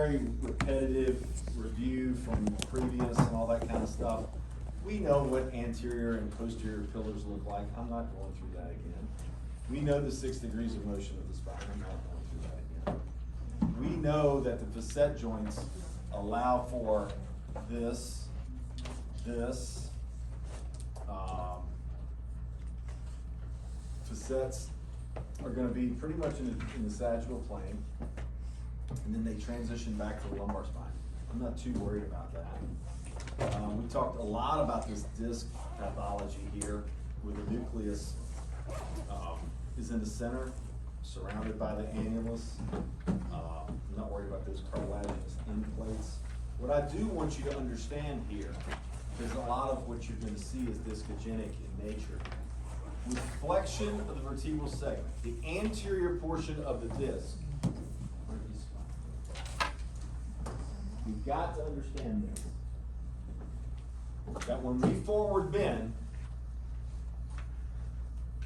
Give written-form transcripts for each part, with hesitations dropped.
very repetitive review from previous and all that kind of stuff. We know what anterior and posterior pillars look like. I'm not going through that again. We know the 6 degrees of motion of the spine. I'm not going through that again. We know that the facet joints allow for this. Facets are going to be pretty much in the sagittal plane, and then they transition back to the lumbar spine. I'm not too worried about that. We talked a lot about this disc pathology here, where the nucleus is in the center, surrounded by the annulus. I'm not worried about those cartilaginous end plates. What I do want you to understand here, because a lot of what you're going to see is discogenic in nature. With flexion of the vertebral segment, the anterior portion of the disc, you've got to understand this, that when we forward bend,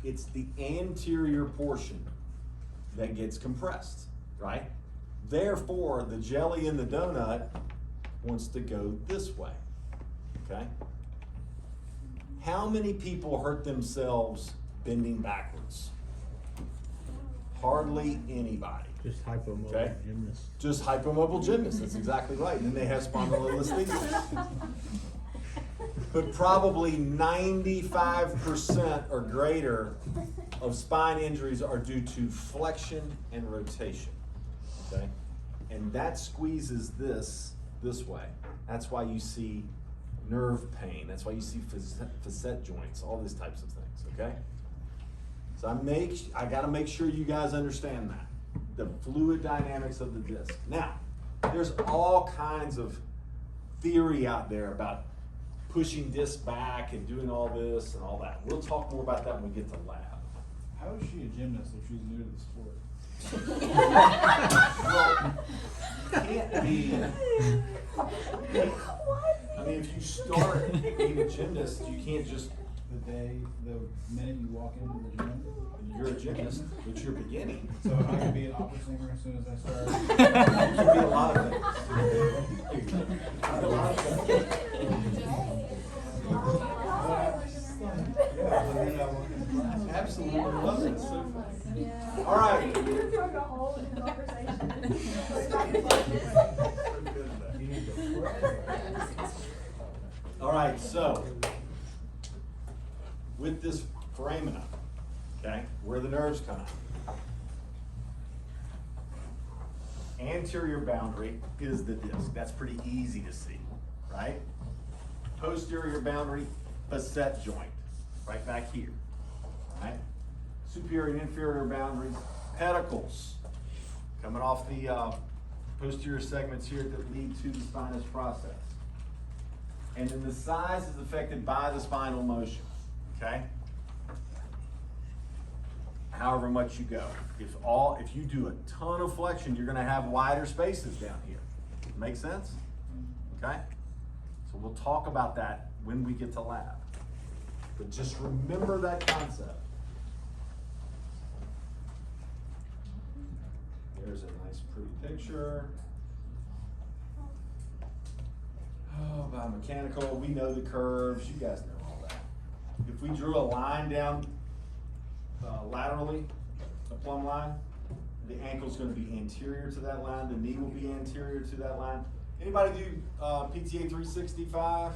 it's the anterior portion that gets compressed, right? Therefore, the jelly in the donut wants to go this way, okay? How many people hurt themselves bending backwards? Hardly anybody. Just hypomobile gymnasts. Just hypomobile gymnasts, that's exactly right. And then they have spondylolisthesis. But probably 95% or greater of spine injuries are due to flexion and rotation, okay? And that squeezes this way. That's why you see nerve pain. That's why you see facet joints, all these types of things, okay? So I gotta make sure you guys understand that. The fluid dynamics of the disc. Now, there's all kinds of theory out there about pushing disc back and doing all this and all that. We'll talk more about that when we get to lab. How is she a gymnast if she's new to the sport? Well, can't be. I mean, if you start being a gymnast, you can't just. The minute you walk into the gym? You're a gymnast, but you're beginning. So I can be an opera singer as soon as I start? You can be a lot of things. Absolutely love it. So fun. All right. All right, so with this foramina, okay, where the nerves come out, anterior boundary is the disc. That's pretty easy to see, right? Posterior boundary, facet joint, right back here, right? Superior and inferior boundaries, pedicles, coming off the posterior segments here that lead to the spinous process. And then the size is affected by the spinal motion, okay? However much you go. If you do a ton of flexion, you're gonna have wider spaces down here. Make sense? Okay? So we'll talk about that when we get to lab. But just remember that concept. There's a nice pretty picture. Oh, biomechanical, we know the curves, you guys know all that. If we drew a line down laterally, a plumb line, the ankle's gonna be anterior to that line, the knee will be anterior to that line. Anybody do PTA 365?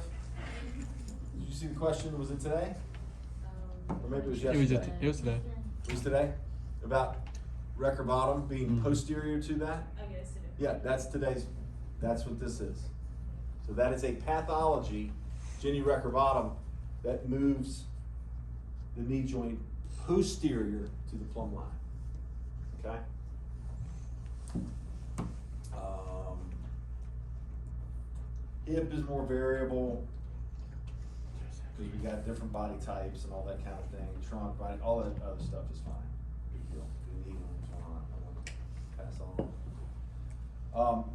Did you see the question, was it today? Or maybe it was yesterday? It was today. It was today? About Recker bottom being posterior to that? I guess it is. Yeah, that's what this is. So that is a pathology, Jenny Recker bottom, that moves the knee joint posterior to the plumb line, okay? Hip is more variable, because we got different body types and all that kind of thing. Trunk, body, all that other stuff is fine. Big deal. If you need one, I want to pass on.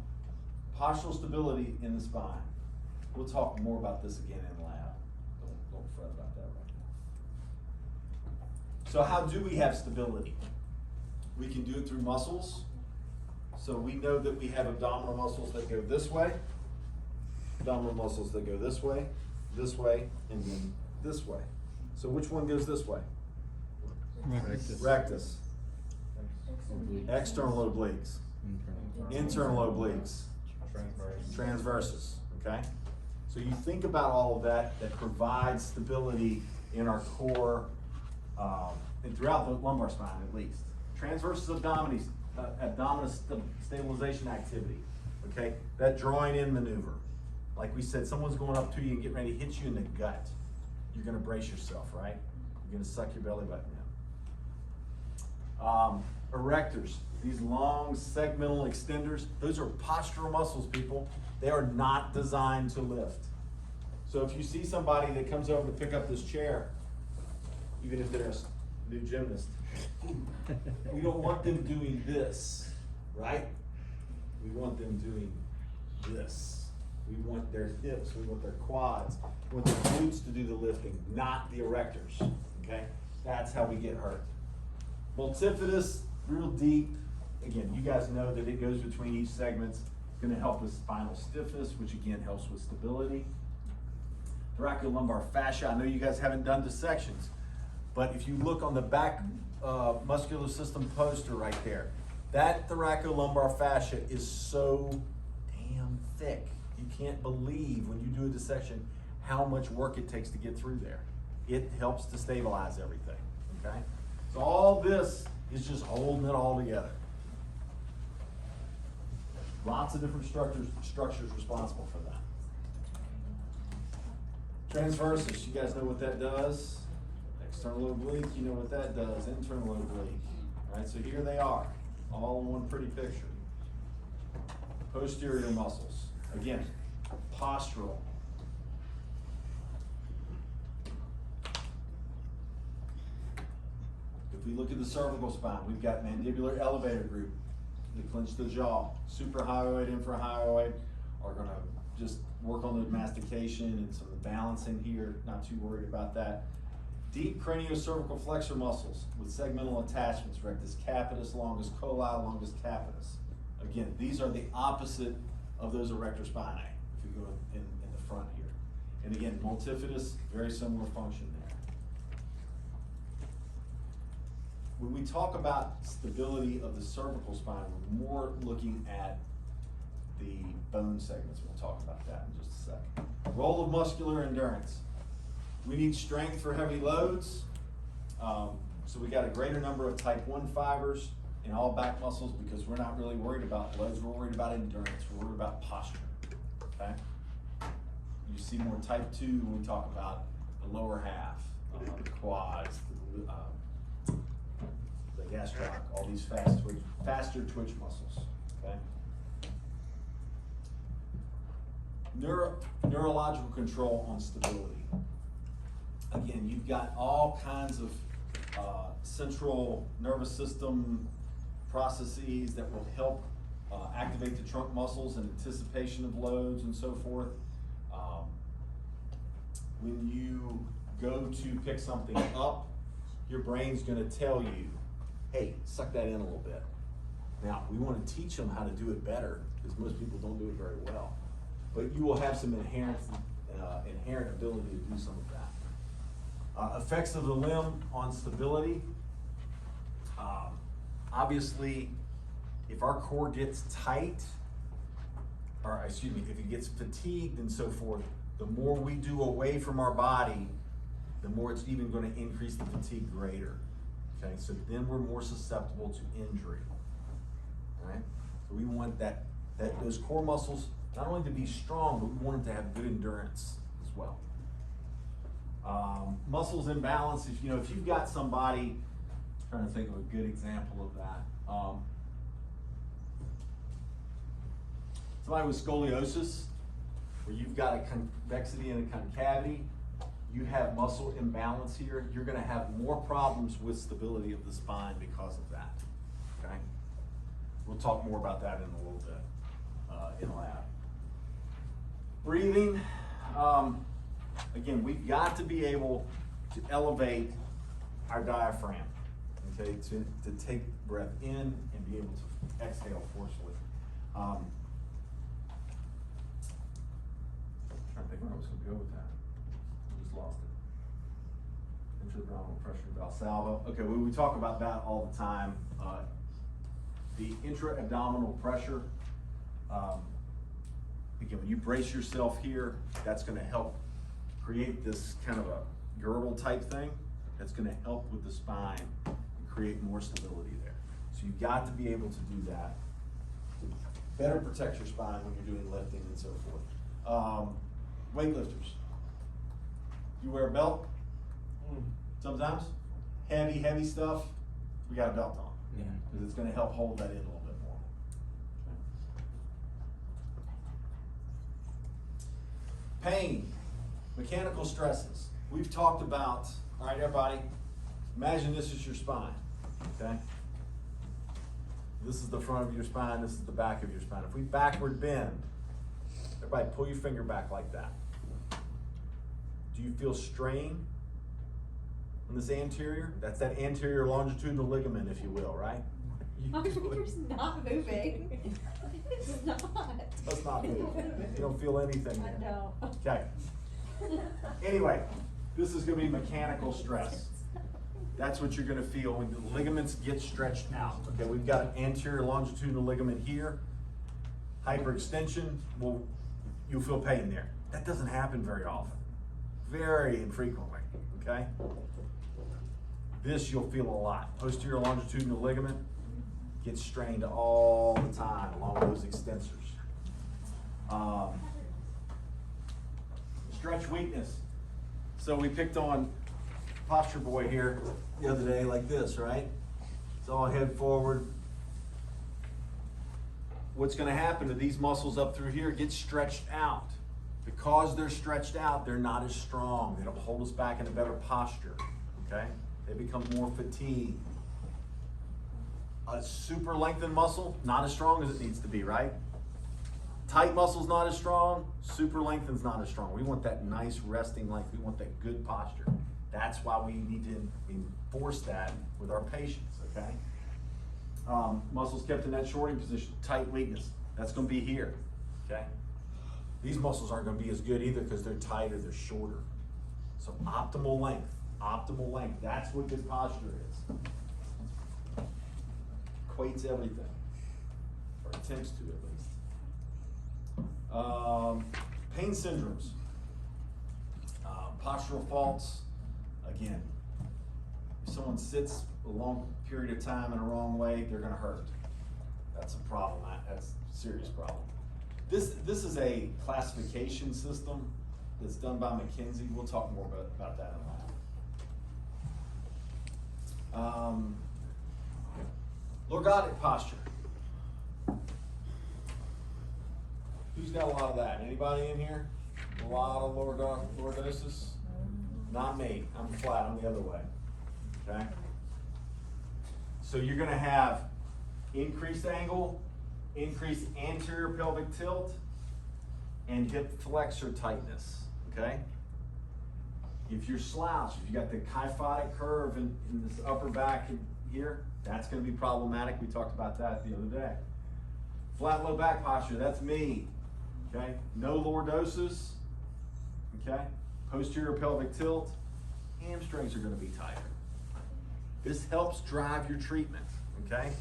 Postural stability in the spine. We'll talk more about this again in lab. Don't fret about that right now. So how do we have stability? We can do it through muscles, So we know that we have abdominal muscles that go this way, abdominal muscles that go this way, and then this way. So which one goes this way? Rectus. Rectus. External obliques. Internal obliques. Transversus, okay? So you think about all of that provides stability in our core, and throughout the lumbar spine at least. Transversus abdominis stabilization activity, okay? That drawing in maneuver. Like we said, someone's going up to you and getting ready to hit you in the gut. You're gonna brace yourself, right? You're gonna suck your belly button in. Erectors, these long segmental extenders, those are postural muscles, people. They are not designed to lift. So if you see somebody that comes over to pick up this chair, even if they're a new gymnast, we don't want them doing this, right? We want them doing this. We want their hips, we want their quads, we want their glutes to do the lifting, not the erectors, okay? That's how we get hurt. Multifidus, real deep. Again, you guys know that it goes between each segment. It's gonna help with spinal stiffness, which again helps with stability. Thoracolumbar fascia, I know you guys haven't done dissections, but if you look on the back muscular system poster right there, that thoracolumbar fascia is so damn thick. You can't believe when you do a dissection how much work it takes to get through there. It helps to stabilize everything, okay? So all this is just holding it all together. Lots of different structures responsible for that. Transversus, you guys know what that does. External oblique, you know what that does. Internal oblique. All right, so here they are, all in one pretty picture. Posterior muscles, again, postural. If we look at the cervical spine, we've got mandibular elevator group. They clench the jaw. Suprahyoid, infrahyoid are gonna just work on the mastication and some of the balancing here, not too worried about that. Deep craniocervical flexor muscles with segmental attachments, rectus capitis, longus coli, longus capitis. Again, these are the opposite of those erector spinae, if we go in the front here. And again, multifidus, very similar function there. When we talk about stability of the cervical spine, we're more looking at the bone segments. We'll talk about that in just a second. Role of muscular endurance. We need strength for heavy loads. So we got a greater number of type 1 fibers in all back muscles because we're not really worried about loads. We're worried about endurance. We're worried about posture, okay? You see more type 2 when we talk about the lower half, the quads, the gastroc, all these faster twitch muscles, okay? Neurological control on stability. Again, you've got all kinds of central nervous system processes that will help activate the trunk muscles in anticipation of loads and so forth. When you go to pick something up, your brain's gonna tell you, hey, suck that in a little bit. Now, we wanna teach them how to do it better, because most people don't do it very well. But you will have some inherent ability to do some of that. Effects of the limb on stability. Obviously, if our core gets tight, or excuse me, if it gets fatigued and so forth, the more we do away from our body, the more it's even going to increase the fatigue greater. Okay, so then we're more susceptible to injury. All right, so we want those core muscles not only to be strong, but we want them to have good endurance as well. Muscles imbalance. If you've got somebody, I'm trying to think of a good example of that. Somebody with scoliosis, where you've got a convexity and a concavity, you have muscle imbalance here, you're gonna have more problems with stability of the spine because of that, okay? We'll talk more about that in a little bit in lab. Breathing, again, we've got to be able to elevate our diaphragm, okay, to take breath in and be able to exhale forcefully. Trying to think where I was gonna go with that. I just lost it. Intra-abdominal pressure Valsalva. Okay, we talk about that all the time. The intra-abdominal pressure, again, when you brace yourself here, that's gonna help create this kind of a girdle type thing. That's gonna help with the spine and create more stability there. So you've got to be able to do that to better protect your spine when you're doing lifting and so forth. Weightlifters, you wear a belt? Sometimes? Heavy stuff, we got a belt on. Yeah. Because it's gonna help hold that in a little bit more. Pain, mechanical stresses. We've talked about, all right, everybody, imagine this is your spine, okay? This is the front of your spine, this is the back of your spine. If we backward bend, everybody pull your finger back like that. Do you feel strain on this anterior? That's that anterior longitudinal ligament, if you will, right? My finger's not moving. It's not. Let's not move. You don't feel anything I there. don't. Okay. Anyway, this is gonna be mechanical stress. That's what you're gonna feel when the ligaments get stretched out. Okay, we've got an anterior longitudinal ligament here. Hyperextension, well, you'll feel pain there. That doesn't happen very often. Very infrequently, okay? This you'll feel a lot. Posterior longitudinal ligament gets strained all the time along those extensors. Stretch weakness. So we picked on Posture Boy here the other day like this, right? It's all head forward. What's gonna happen to these muscles up through here get stretched out. Because they're stretched out, they're not as strong. They don't hold us back in a better posture, okay? They become more fatigued. A super lengthened muscle, not as strong as it needs to be, right? Tight muscle's not as strong, super lengthened's not as strong. We want that nice resting length. We want that good posture. That's why we need to enforce that with our patients, okay? Muscles kept in that shorting position, tight weakness. That's gonna be here, okay? These muscles aren't gonna be as good either because they're tighter, they're shorter. So optimal length, that's what good posture is. Equates everything, or attempts to at least. Pain syndromes, postural faults. Again, if someone sits a long period of time in a wrong way, they're gonna hurt. That's a problem, that's a serious problem. This is a classification system that's done by McKinsey. We'll talk more about that in a moment. Lordotic posture. Who's got a lot of that? Anybody in here? A lot of lordosis? Not me. I'm flat. I'm the other way. Okay? So you're going to have increased angle, increased anterior pelvic tilt, and hip flexor tightness. Okay? If you're slouched, if you got the kyphotic curve in this upper back here, that's going to be problematic. We talked about that the other day. Flat low back posture, that's me. Okay? No lordosis. Okay? Posterior pelvic tilt. Hamstrings are going to be tighter. This helps drive your treatment. Okay?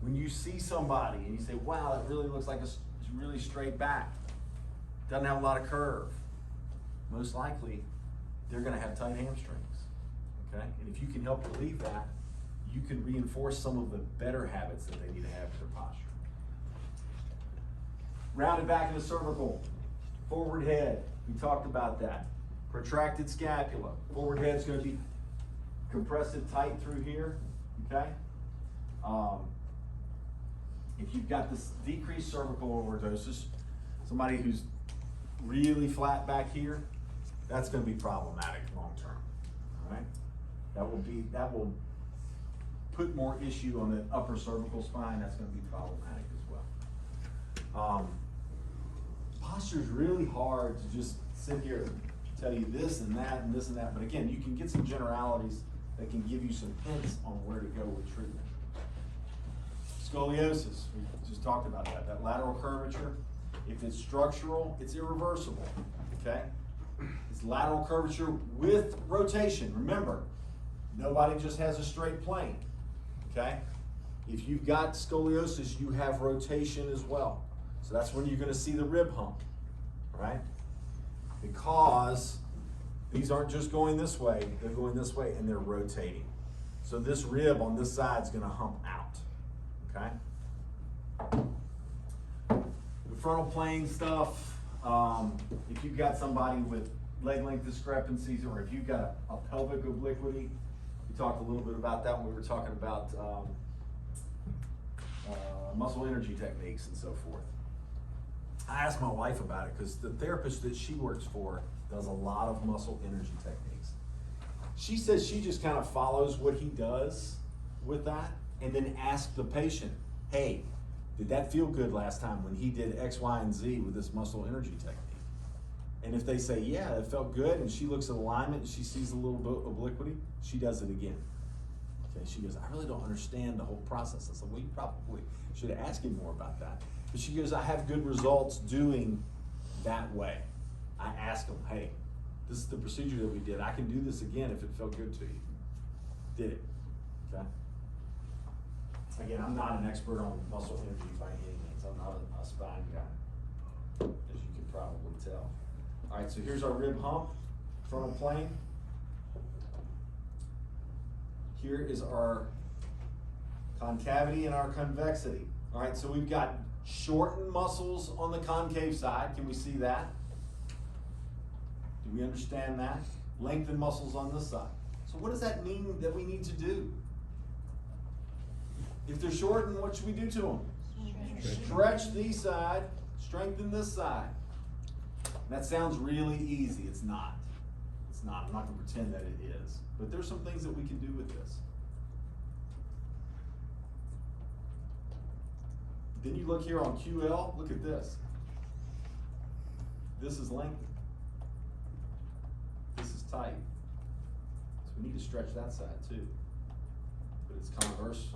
When you see somebody and you say, wow, that really looks like a really straight back, doesn't have a lot of curve, most likely they're going to have tight hamstrings. Okay? And if you can help relieve that, you can reinforce some of the better habits that they need to have for their posture. Rounded back of the cervical, forward head, we talked about that. Protracted scapula, forward head's going to be compressive tight through here, okay? If you've got this decreased cervical lordosis, somebody who's really flat back here, that's going to be problematic long term, all right? That will put more issue on the upper cervical spine. That's going to be problematic as well. Posture is really hard to just sit here and tell you this and that and this and that, but again, you can get some generalities that can give you some hints on where to go with treatment. Scoliosis, we just talked about that. That lateral curvature, if it's structural, it's irreversible, okay? It's lateral curvature with rotation. Remember, nobody just has a straight plane, okay? If you've got scoliosis, you have rotation as well. So that's when you're gonna see the rib hump, right? Because these aren't just going this way, they're going this way and they're rotating. So this rib on this side is gonna hump out, okay? The frontal plane stuff, if you've got somebody with leg length discrepancies or if you've got a pelvic obliquity, we talked a little bit about that when we were talking about muscle energy techniques and so forth. I asked my wife about it because the therapist that she works for does a lot of muscle energy techniques. She says she just kind of follows what he does with that and then asks the patient, hey, did that feel good last time when he did X, Y, and Z with this muscle energy technique? And if they say, yeah, it felt good, and she looks at alignment and she sees a little bit obliquity, she does it again. Okay, she goes, I really don't understand the whole process. I said, well, you probably should ask him more about that. But she goes, I have good results doing that way. I asked him, hey, this is the procedure that we did. I can do this again if it felt good to you. Did it, okay? Again, I'm not an expert on muscle energy by any means. I'm not a spine guy, as you can probably tell. All right, so here's our rib hump, frontal plane. Here is our concavity and our convexity. All right, so we've got shortened muscles on the concave side. Can we see that? Do we understand that? Lengthened muscles on this side. So what does that mean that we need to do? If they're shortened, what should we do to them? Stretch these side, strengthen this side. That sounds really easy. It's not. It's not. I'm not going to pretend that it is. But there's some things that we can do with this. Then you look here on QL, look at this. This is lengthened. This is tight. So we need to stretch that side too. But it's converse.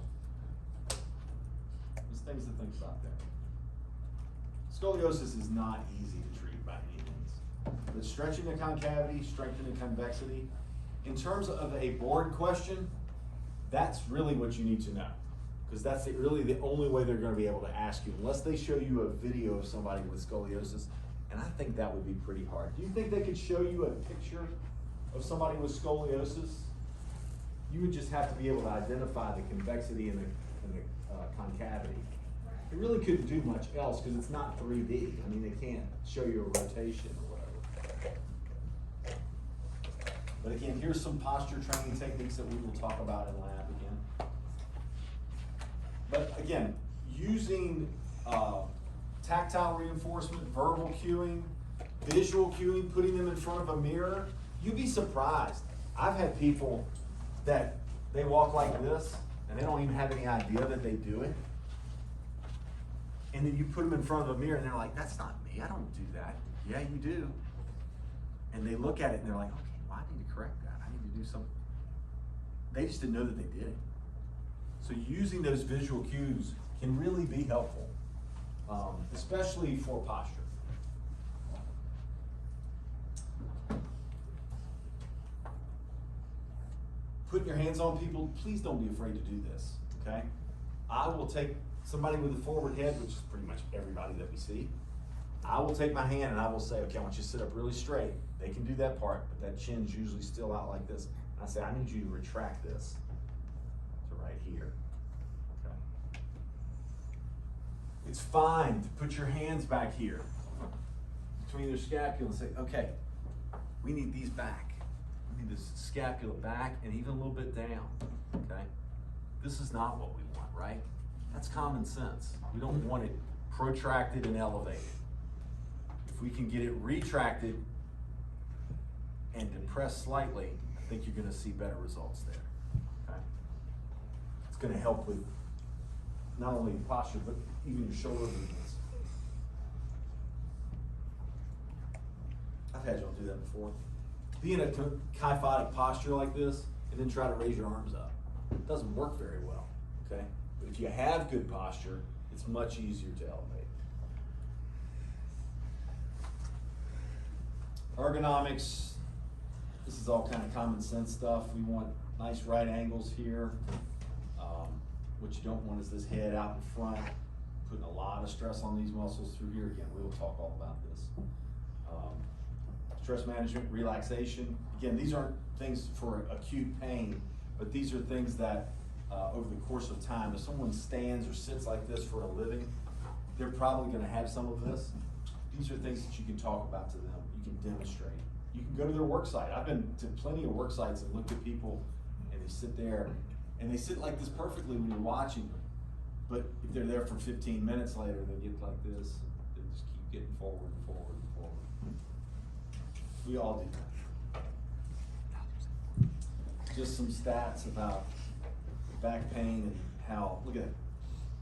There's things to think about there. Scoliosis is not easy to treat by any means. But stretching the concavity, strengthening convexity, in terms of a board question, that's really what you need to know. Because that's really the only way they're going to be able to ask you, unless they show you a video of somebody with scoliosis. And I think that would be pretty hard. Do you think they could show you a picture of somebody with scoliosis? You would just have to be able to identify the convexity and the concavity. It really couldn't do much else because it's not 3D. I mean, they can't show you a rotation or whatever. But again, here's some posture training techniques that we will talk about in lab again. But again, using tactile reinforcement, verbal cueing, visual cueing, putting them in front of a mirror, you'd be surprised. I've had people that they walk like this and they don't even have any idea that they do it. And then you put them in front of a mirror and they're like, that's not me, I don't do that. Yeah, you do. And they look at it and they're like, okay, well, I need to correct that. I need to do something. They just didn't know that they did it. So using those visual cues can really be helpful, especially for posture. Putting your hands on people, please don't be afraid to do this, okay? I will take somebody with a forward head, which is pretty much everybody that we see. I will take my hand and I will say, okay, I want you to sit up really straight. They can do that part, but that chin's usually still out like this. And I say, I need you to retract this to right here, okay? It's fine to put your hands back here between their scapula and say, okay, we need these back. We need this scapula back and even a little bit down, okay? This is not what we want, right? That's common sense. We don't want it protracted and elevated. If we can get it retracted and depressed slightly, I think you're gonna see better results there, okay? It's gonna help with not only posture, but even your shoulder movements. I've had y'all do that before. Be in a kyphotic posture like this, and then try to raise your arms up. It doesn't work very well, okay? But if you have good posture, it's much easier to elevate. Ergonomics, this is all kind of common sense stuff. We want nice right angles here. What you don't want is this head out in front, putting a lot of stress on these muscles through here. Again, we will talk all about this. Stress management, relaxation. Again, these aren't things for acute pain, but these are things that over the course of time, if someone stands or sits like this for a living, they're probably gonna have some of this. These are things that you can talk about to them, you can demonstrate. You can go to their work site. I've been to plenty of work sites and looked at people and they sit there and they sit like this perfectly when you're watching them. But if they're there for 15 minutes later, they get like this, they just keep getting forward and forward and forward. We all do that. Just some stats about back pain and how, look at it.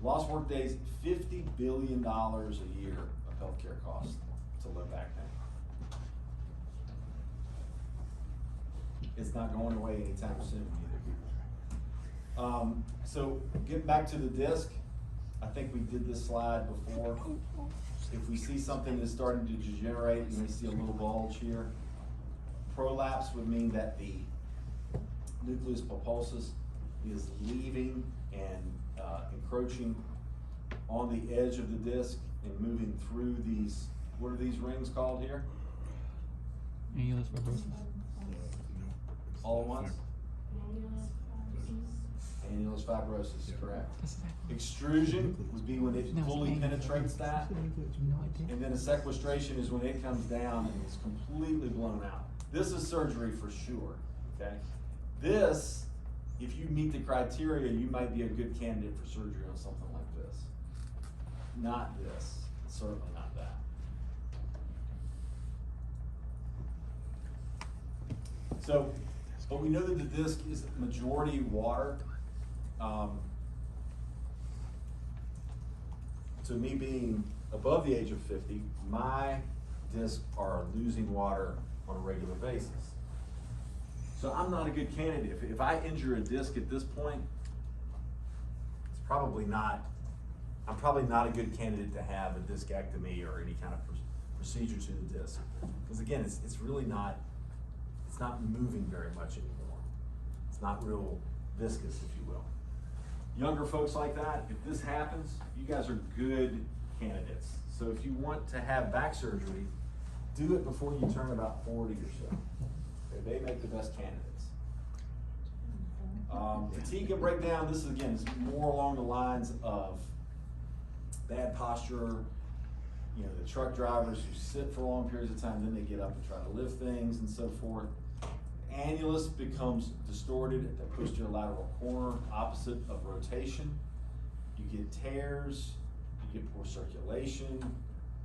Lost work days, $50 billion a year of healthcare costs to low back pain. It's not going away anytime soon either. So getting back to the disc, I think we did this slide before. If we see something that's starting to degenerate, you may see a little bulge here. Prolapse would mean that the nucleus pulposus is leaving and encroaching on the edge of the disc and moving through these, what are these rings called here? Annulus fibrosis. All at once? Annulus fibrosis, correct. Extrusion would be when it fully penetrates that. And then a sequestration is when it comes down and it's completely blown out. This is surgery for sure, okay? This, if you meet the criteria, you might be a good candidate for surgery on something like this. Not this, certainly not that. So, but we know that the disc is majority water. So me being above the age of 50, my discs are losing water on a regular basis. So I'm not a good candidate. If I injure a disc at this point, it's probably not, I'm probably not a good candidate to have a discectomy or any kind of procedure to the disc. Because again, it's really not, it's not moving very much anymore. It's not real viscous, if you will. Younger folks like that, if this happens, you guys are good candidates. So if you want to have back surgery, do it before you turn about 40 or so. Okay, they make the best candidates. Fatigue and breakdown, this is again, is more along the lines of bad posture, you know, the truck drivers who sit for long periods of time, then they get up and try to lift things and so forth. Annulus becomes distorted at the posterior lateral corner, opposite of rotation. You get tears, you get poor circulation,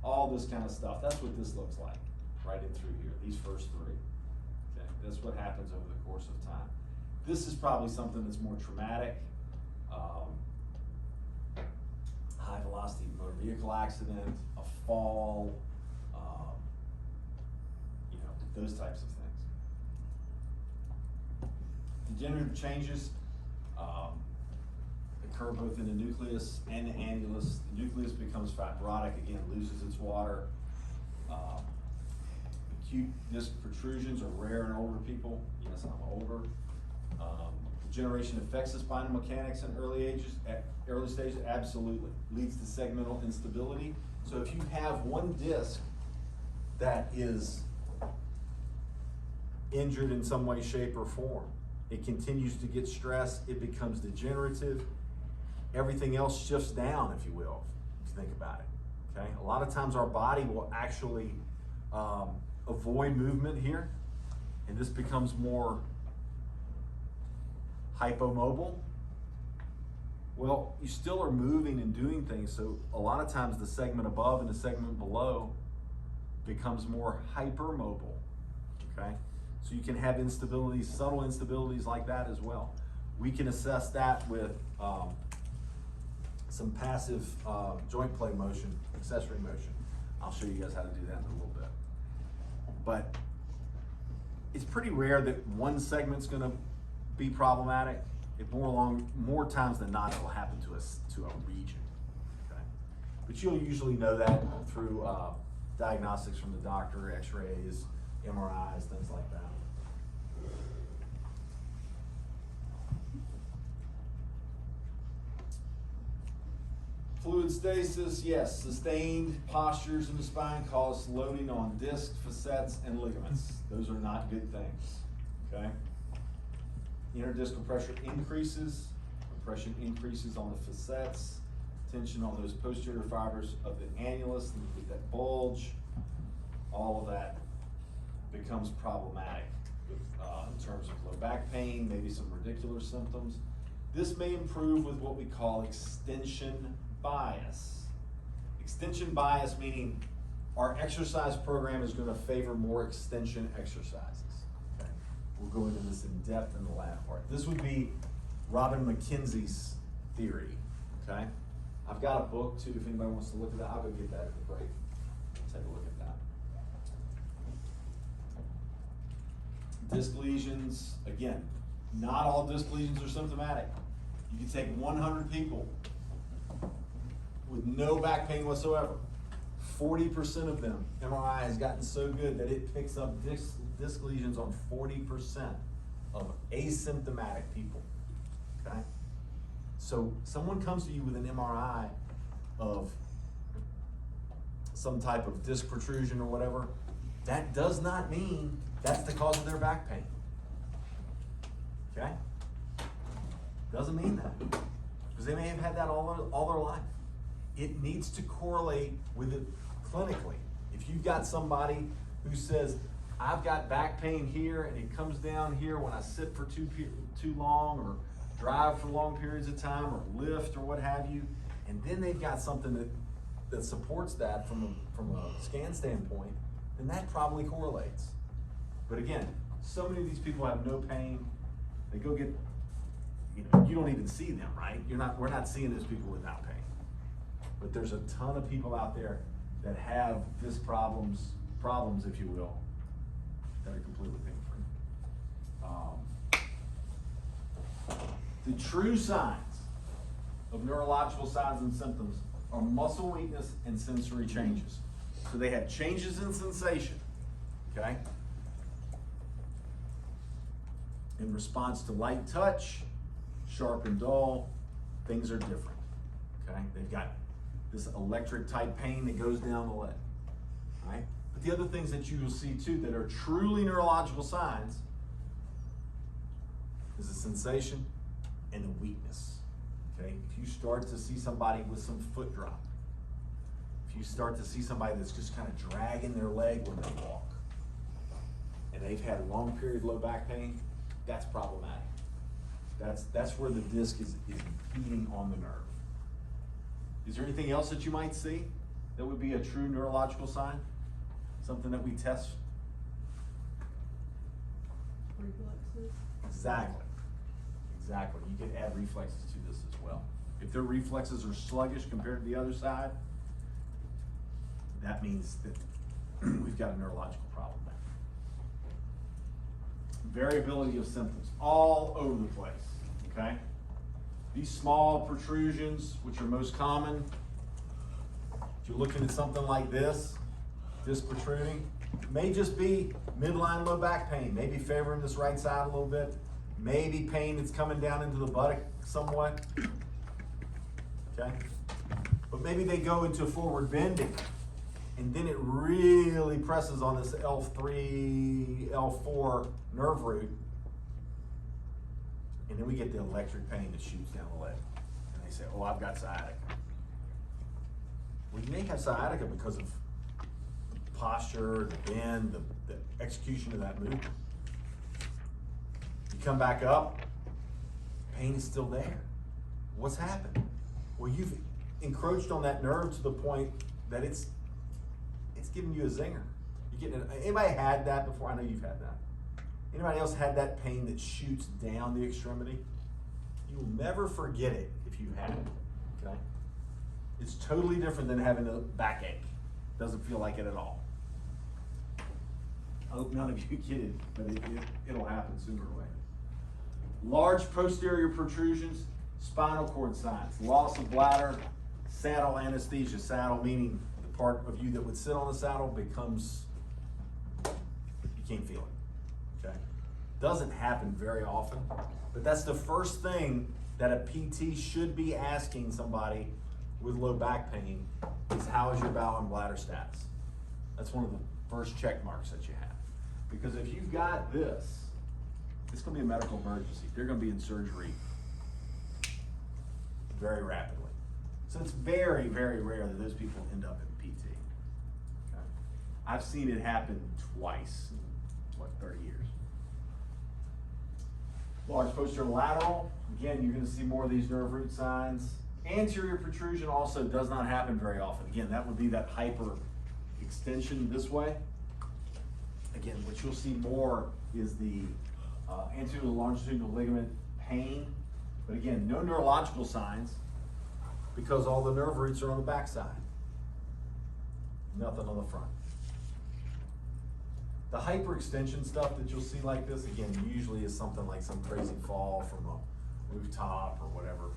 all this kind of stuff. That's what this looks like, right in through here, these first three. Okay, that's what happens over the course of time. This is probably something that's more traumatic. High velocity motor vehicle accident, a fall, you know, those types of things. Degenerative changes occur both in the nucleus and the annulus. The nucleus becomes fibrotic, again, loses its water. Acute disc protrusions are rare in older people. Yes, I'm older. Degeneration affects the spinal mechanics in early stages, absolutely. Leads to segmental instability. So if you have one disc that is injured in some way, shape, or form, it continues to get stressed, it becomes degenerative, everything else shifts down, if you will, if you think about it, okay? A lot of times our body will actually avoid movement here, and this becomes more hypomobile. Well, you still are moving and doing things, so a lot of times the segment above and the segment below becomes more hypermobile, okay? So you can have instabilities, subtle instabilities like that as well. We can assess that with some passive joint play motion, accessory motion. I'll show you guys how to do that in a little bit. But it's pretty rare that one segment's gonna be problematic. More times than not, it'll happen to us, to a region, okay? But you'll usually know that through, diagnostics from the doctor, x-rays, MRIs, things like that. Fluid stasis, yes, sustained postures in the spine cause loading on discs, facets, and ligaments. Those are not good things, okay? Interdiscal pressure increases, compression increases on the facets, tension on those posterior fibers of the annulus, and you get that bulge. All of that becomes problematic with, in terms of low back pain, maybe some radicular symptoms. This may improve with what we call extension bias. Extension bias meaning our exercise program is going to favor more extension exercises. Okay? We'll go into this in depth in the last part. This would be Robin McKenzie's theory. Okay? I've got a book too, if anybody wants to look at that. I'll go get that at the break. Take a look at that. Disc lesions, again, not all disc lesions are symptomatic. You can take 100 people with no back pain whatsoever. 40% of them, MRI has gotten so good that it picks up disc lesions on 40% of asymptomatic people, okay? So someone comes to you with an MRI of some type of disc protrusion or whatever, that does not mean that's the cause of their back pain, okay? Doesn't mean that, because they may have had that all their life. It needs to correlate with it clinically. If you've got somebody who says, I've got back pain here and it comes down here when I sit for too long or drive for long periods of time or lift or what have you, and then they've got something that supports that from a scan standpoint, then that probably correlates. But again, so many of these people have no pain. They go get, you don't even see them, right? We're not seeing those people without pain. But there's a ton of people out there that have disc problems, if you will, that are completely pain-free. The true signs of neurological signs and symptoms are muscle weakness and sensory changes. So they have changes in sensation, okay? In response to light touch, sharp and dull, things are different, okay? They've got this electric type pain that goes down the leg, right? But the other things that you will see too that are truly neurological signs is the sensation and the weakness, okay? If you start to see somebody with some foot drop, if you start to see somebody that's just kind of dragging their leg when they walk, and they've had long period low back pain, that's problematic. That's where the disc is impeding on the nerve. Is there anything else that you might see that would be a true neurological sign? Something that we test? Reflexes. Exactly. You can add reflexes to this as well. If their reflexes are sluggish compared to the other side, that means that we've got a neurological problem there. Variability of symptoms all over the place, okay? These small protrusions, which are most common, if you're looking at something like this, disc protruding, may just be midline low back pain, maybe favoring this right side a little bit, maybe pain that's coming down into the buttock somewhat, okay? But maybe they go into forward bending, and then it really presses on this L3, L4 nerve root, and then we get the electric pain that shoots down the leg. And they say, oh, I've got sciatica. Well, you may have sciatica because of the posture, the bend, the execution of that movement. You come back up, pain is still there. What's happened? Well, you've encroached on that nerve to the point that it's giving you a zinger. You're getting anybody had that before? I know you've had that. Anybody else had that pain that shoots down the extremity? You will never forget it if you had it, okay? It's totally different than having a backache. Doesn't feel like it at all. I hope none of you get it, but it'll happen sooner or later. Large posterior protrusions, spinal cord signs, loss of bladder, saddle anesthesia. Saddle meaning the part of you that would sit on the saddle becomes, you can't feel it, okay? Doesn't happen very often, but that's the first thing that a PT should be asking somebody with low back pain is, how is your bowel and bladder status? That's one of the first check marks that you have. Because if you've got this, it's gonna be a medical emergency. They're gonna be in surgery very rapidly. So it's very, very rare that those people end up in PT. Okay? I've seen it happen twice in, 30 years. Large posterior lateral, again, you're gonna see more of these nerve root signs. Anterior protrusion also does not happen very often. Again, that would be that hyper extension this way. Again, what you'll see more is the anterior longitudinal ligament pain, but again, no neurological signs because all the nerve roots are on the back side. Nothing on the front. The hyperextension stuff that you'll see like this, again, usually is something like some crazy fall from a rooftop or whatever.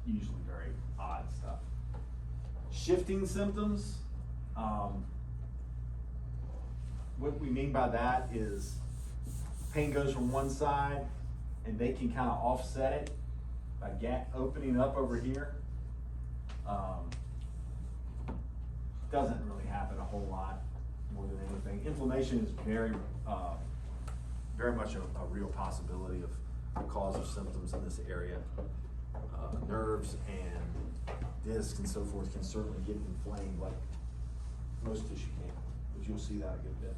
Usually very odd stuff. Shifting symptoms, what we mean by that is pain goes from one side and they can kind of offset it by opening up over here. Doesn't really happen a whole lot more than anything. Inflammation is very much a real possibility of the cause of symptoms in this area. Nerves and discs and so forth can certainly get inflamed like most tissue can, but you'll see that a good bit.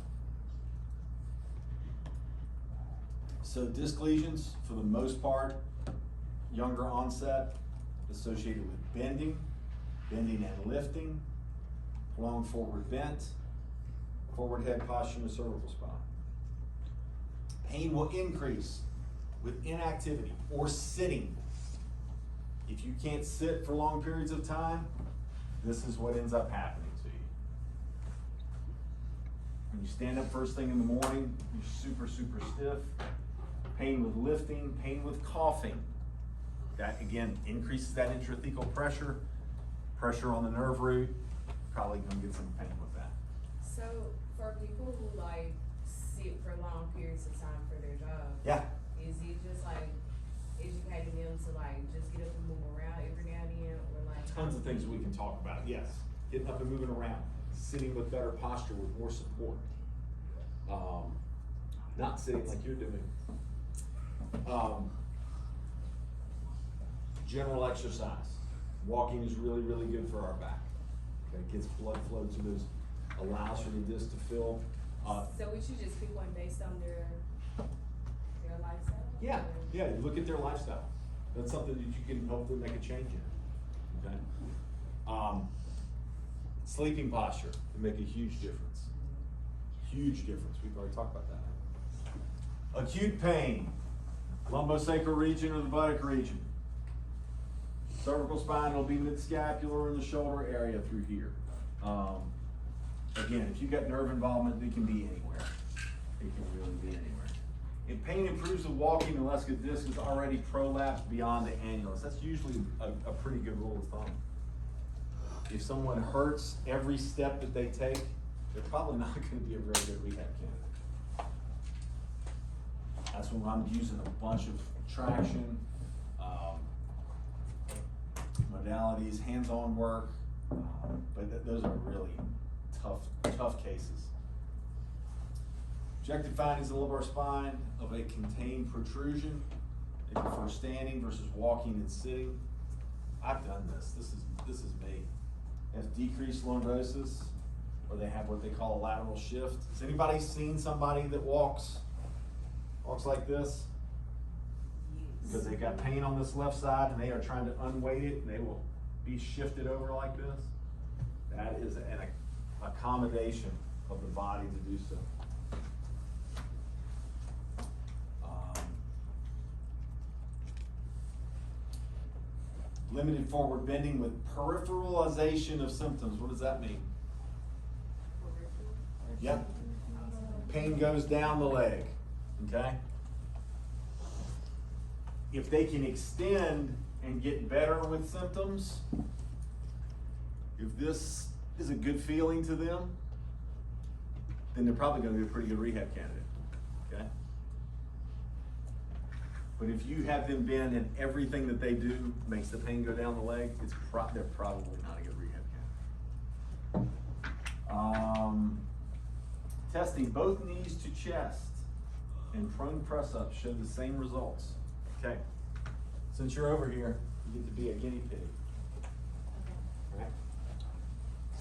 So disc lesions, for the most part, younger onset, associated with bending and lifting, prolonged forward bent, forward head posture, and the cervical spine. Pain will increase with inactivity or sitting. If you can't sit for long periods of time, this is what ends up happening to you. When you stand up first thing in the morning, you're super stiff. Pain with lifting, pain with coughing. That again increases that intrathecal pressure on the nerve root. Probably gonna get some pain with that. So for people who like sit for long periods of time for their job, Yeah. is it just like educating them to like just get up and move around every now and then, or like Tons of things we can talk about, yes. Getting up and moving around, sitting with better posture with more support. Not sitting like you're doing. General exercise. Walking is really good for our back. Okay, gets blood flow to those, allows for the disc to fill. So we should just pick one based on their lifestyle? Yeah, Or- yeah, you look at their lifestyle. That's something that you can hopefully make a change in, okay? Sleeping posture can make a huge difference. Huge difference, we've already talked about that. Acute pain, lumbosacral region or the buttock region. Cervical spine will be mid-scapular in the shoulder area through here. Again, if you've got nerve involvement, it can be anywhere. It can really be anywhere. If pain improves with walking, the Leska disc is already prolapsed beyond the annulus. That's usually a pretty good rule of thumb. If someone hurts every step that they take, they're probably not gonna be a very good rehab candidate. That's when I'm using a bunch of traction, modalities, hands-on work, but those are really tough cases. Objective findings of the lumbar spine of a contained protrusion. They prefer standing versus walking and sitting. I've done this. This is me. They have decreased lordosis, or they have what they call a lateral shift. Has anybody seen somebody that walks like this? Because they've got pain on this left side and they are trying to unweight it and they will be shifted over like this. That is an accommodation of the body to do so. Limited forward bending with peripheralization of symptoms. What does that mean? Yep. Pain goes down the leg. okay? If they can extend and get better with symptoms, if this is a good feeling to them, then they're probably gonna be a pretty good rehab candidate, okay? But if you have them bend and everything that they do makes the pain go down the leg, they're probably not a good rehab candidate. Testing both knees to chest and prone press ups show the same results. Okay, since you're over here, you get to be a guinea pig. Right?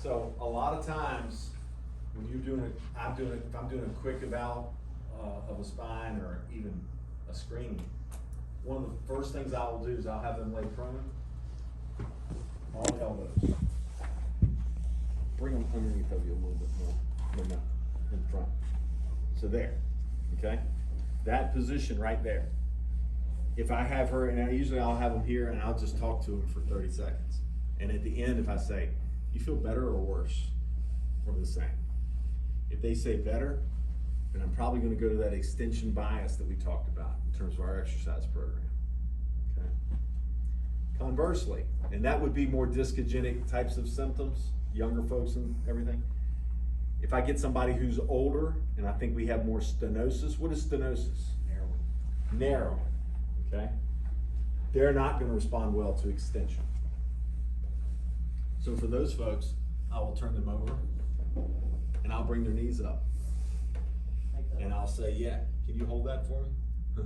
So a lot of times when you're doing it, if I'm doing a quick eval of a spine or even a screening, one of the first things I will do is I'll have them lay prone, all elbows. Bring them underneath of you a little bit more, no, in front. So there, okay? That position right there. If I have her, and usually I'll have them here and I'll just talk to them for 30 seconds. And at the end, if I say, you feel better or worse, or the same? If they say better, then I'm probably gonna go to that extension bias that we talked about in terms of our exercise program, okay? Conversely, and that would be more discogenic types of symptoms, younger folks and everything. If I get somebody who's older, and I think we have more stenosis, what is stenosis? Narrowing, okay? They're not gonna respond well to extension. So for those folks, I will turn them over, and I'll bring their knees up. And I'll say, yeah, can you hold that for me?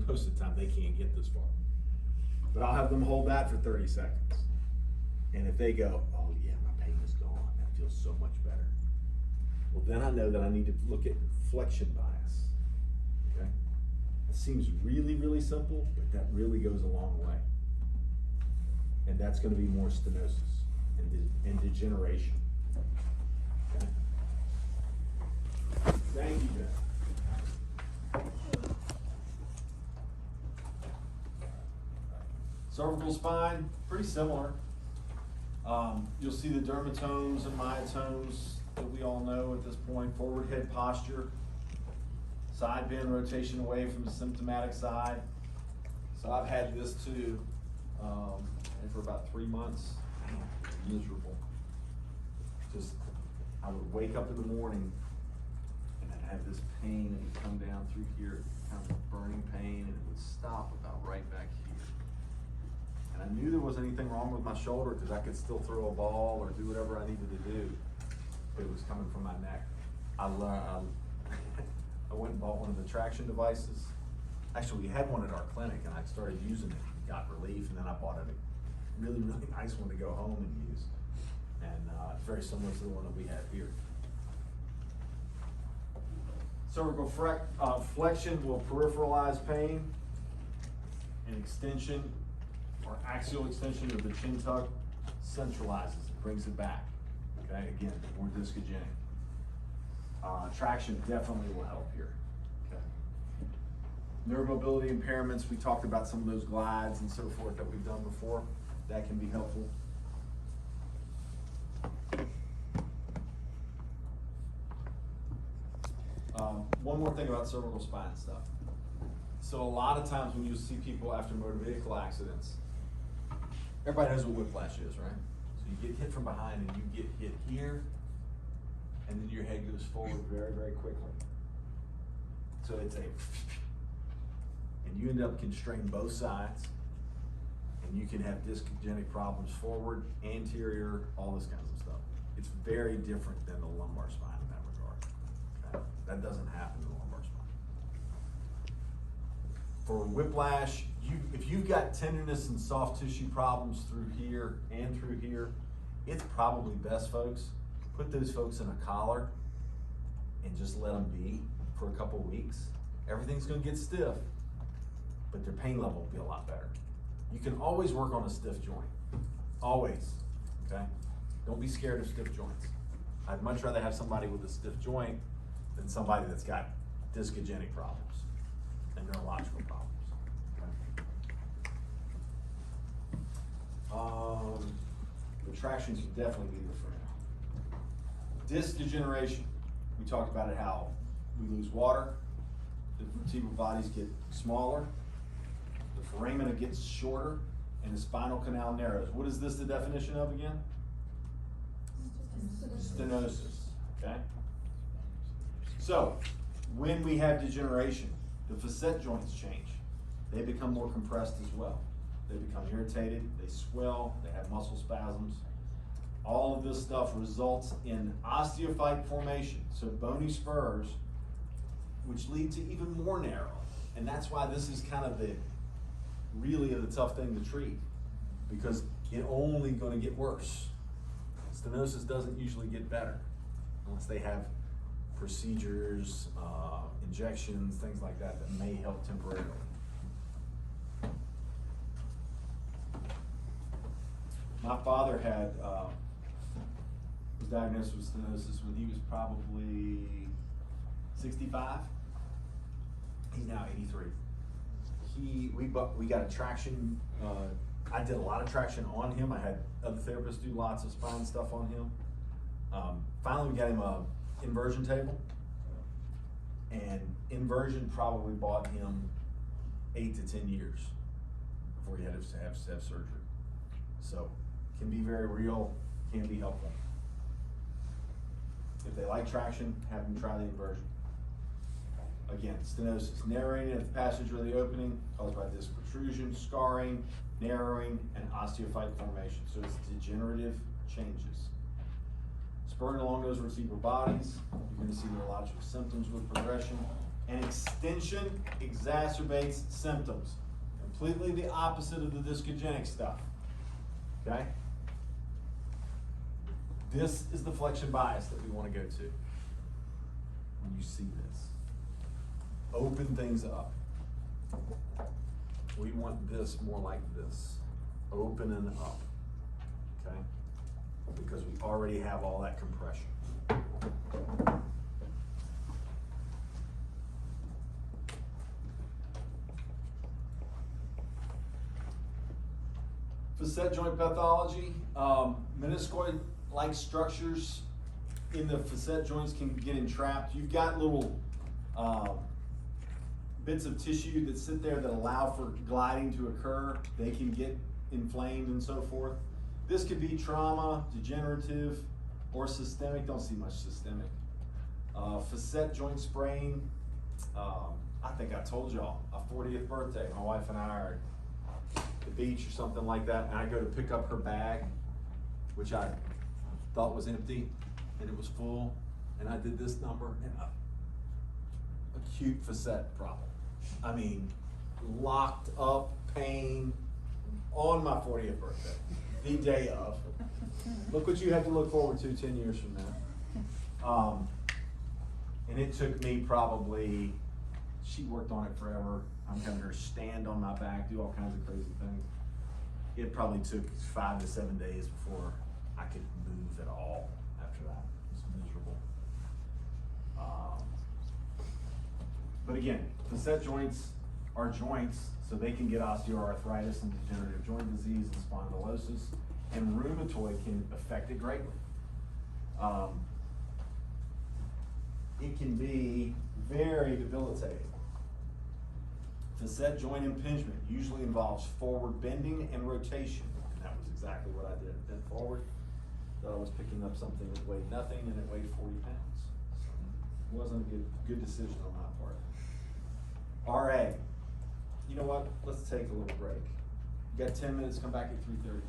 Most of the time, they can't get this far. But I'll have them hold that for 30 seconds. And if they go, oh yeah, my pain is gone, that feels so much better. Well, then I know that I need to look at flexion bias, okay? It seems really, really simple, but that really goes a long way. And that's gonna be more stenosis and degeneration, okay? Thank you, Jeff. Cervical spine, pretty similar. You'll see the dermatomes and myotomes that we all know at this point. Forward head posture, side bend rotation away from the symptomatic side. So I've had this too, and for about 3 months. Miserable. Just, I would wake up in the morning and I'd have this pain and it would come down through here, kind of burning pain, and it would stop about right back here. And I knew there wasn't anything wrong with my shoulder because I could still throw a ball or do whatever I needed to do. But it was coming from my neck. I went and bought one of the traction devices. Actually, we had one at our clinic and I started using it, got relief, and then I bought a really, really nice one to go home and use. And it's very similar to the one that we have here. Cervical flexion will peripheralize pain, and extension or axial extension of the chin tuck centralizes it, brings it back. Okay, again, more discogenic. Traction definitely will help here. Okay. Nerve mobility impairments, we talked about some of those glides and so forth that we've done before. That can be helpful. One more thing about cervical spine stuff. So a lot of times when you see people after motor vehicle accidents, everybody knows what whiplash is, right? So you get hit from behind and you get hit here, and then your head goes forward very, very quickly. So it's and you end up constraining both sides, and you can have discogenic problems forward, anterior, all this kinds of stuff. It's very different than the lumbar spine in that regard. Okay? That doesn't happen in the lumbar spine. For whiplash, if you've got tenderness and soft tissue problems through here and through here, it's probably best, folks, put those folks in a collar and just let them be for a couple weeks. Everything's gonna get stiff, but their pain level will be a lot better. You can always work on a stiff joint, always, okay? Don't be scared of stiff joints. I'd much rather have somebody with a stiff joint than somebody that's got discogenic problems and neurological problems. Okay? Retractions would definitely be there for now. Disc degeneration, we talked about it, how we lose water, the vertebral bodies get smaller, the foramina gets shorter, and the spinal canal narrows. What is this the definition of again? Stenosis, okay? So, when we have degeneration, the facet joints change. They become more compressed as well. They become irritated, they swell, they have muscle spasms. All of this stuff results in osteophyte formation, so bony spurs, which lead to even more narrow. And that's why this is kind of the tough thing to treat, because it's only gonna get worse. Stenosis doesn't usually get better unless they have procedures, injections, things like that that may help temporarily. My father was diagnosed with stenosis when he was probably 65. He's now 83. We got a traction. I did a lot of traction on him. I had other therapists do lots of spine stuff on him. Finally, we got him a inversion table, and inversion probably bought him 8 to 10 years before he had to have surgery. So, can be very real, can be helpful. If they like traction, have them try the inversion. Again, stenosis, narrowing of the passage or the opening caused by disc protrusion, scarring, narrowing, and osteophyte formation. So it's degenerative changes. Spurring along those vertebral bodies, you're going to see neurological symptoms with progression. And extension exacerbates symptoms. Completely the opposite of the discogenic stuff. Okay? This is the flexion bias that we want to go to when you see this. Open things up. We want this more like this. Open and up. Okay? Because we already have all that compression. Facet joint pathology, meniscoid-like structures in the facet joints can get entrapped. You've got little bits of tissue that sit there that allow for gliding to occur. They can get inflamed and so forth. This could be trauma, degenerative, or systemic. Don't see much systemic. Facet joint sprain. I think I told y'all, a 40th birthday, my wife and I are at the beach or something like that, and I go to pick up her bag, which I thought was empty, and it was full, and I did this number, and acute facet problem. I mean, locked up pain on my 40th birthday, the day of. Look what you have to look forward to 10 years from now. And it took me probably, she worked on it forever. I'm having her stand on my back, do all kinds of crazy things. It probably took 5 to 7 days before I could move at all after that. It was miserable. But again, facet joints are joints, so they can get osteoarthritis and degenerative joint disease and spondylosis, and rheumatoid can affect it greatly. It can be very debilitating. Facet joint impingement usually involves forward bending and rotation, and that was exactly what I did. Bent forward, thought I was picking up something that weighed nothing, and it weighed 40 pounds. So it wasn't a good decision on my part. RA. You know what? Let's take a little break. You got 10 minutes, come back at 3:30.